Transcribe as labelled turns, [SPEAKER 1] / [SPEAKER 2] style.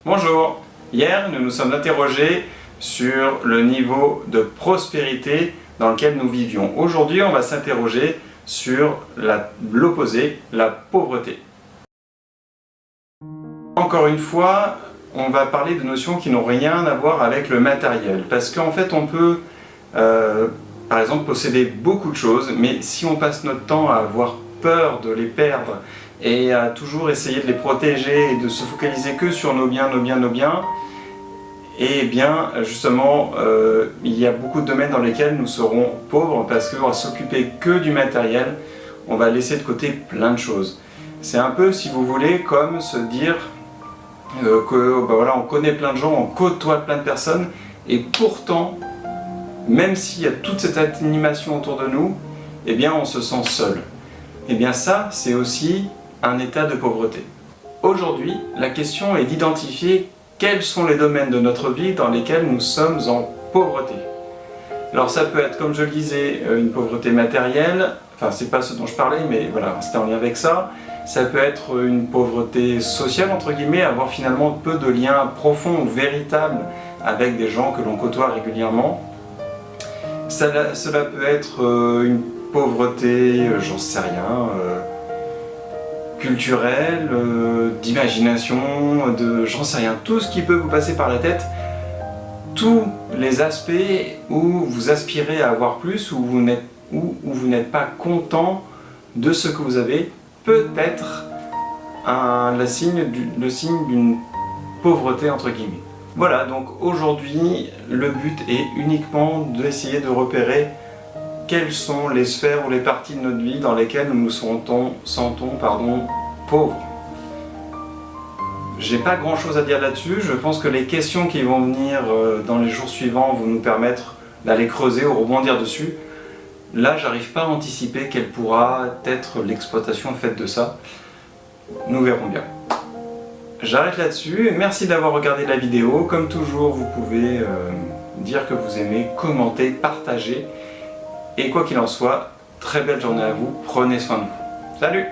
[SPEAKER 1] Bonjour! Hier, nous nous sommes interrogés sur le niveau de prospérité dans lequel nous vivions. Aujourd'hui, on va s'interroger sur l'opposé, la pauvreté. Encore une fois, on va parler de notions qui n'ont rien à voir avec le matériel. Parce qu'en fait, on peut, par exemple, posséder beaucoup de choses, mais si on passe notre temps à avoir peur de les perdre et à toujours essayer de les protéger et de se focaliser que sur nos biens, et bien justement il y a beaucoup de domaines dans lesquels nous serons pauvres parce qu'on va s'occuper que du matériel, on va laisser de côté plein de choses. C'est un peu, si vous voulez, comme se dire que voilà, on connaît plein de gens, on côtoie plein de personnes et pourtant, même s'il y a toute cette animation autour de nous, eh bien on se sent seul. Eh bien ça, c'est aussi un état de pauvreté. Aujourd'hui, la question est d'identifier quels sont les domaines de notre vie dans lesquels nous sommes en pauvreté. Alors ça peut être, comme je le disais, une pauvreté matérielle, enfin c'est pas ce dont je parlais, mais voilà, c'était en lien avec ça. Ça peut être une pauvreté sociale, entre guillemets, avoir finalement peu de liens profonds ou véritables avec des gens que l'on côtoie régulièrement. Cela peut être une pauvreté, j'en sais rien, culturelle, d'imagination, j'en sais rien, tout ce qui peut vous passer par la tête, tous les aspects où vous aspirez à avoir plus, où vous n'êtes pas content de ce que vous avez, peut être le signe d'une pauvreté entre guillemets. Voilà, donc aujourd'hui, le but est uniquement d'essayer de repérer quelles sont les sphères ou les parties de notre vie dans lesquelles nous nous sentons pauvres. J'ai pas grand chose à dire là-dessus, je pense que les questions qui vont venir dans les jours suivants vont nous permettre d'aller creuser ou rebondir dessus. Là, j'arrive pas à anticiper quelle pourra être l'exploitation faite de ça. Nous verrons bien. J'arrête là-dessus, merci d'avoir regardé la vidéo. Comme toujours, vous pouvez dire que vous aimez, commenter, partager. Et quoi qu'il en soit, très belle journée à vous, prenez soin de vous. Salut!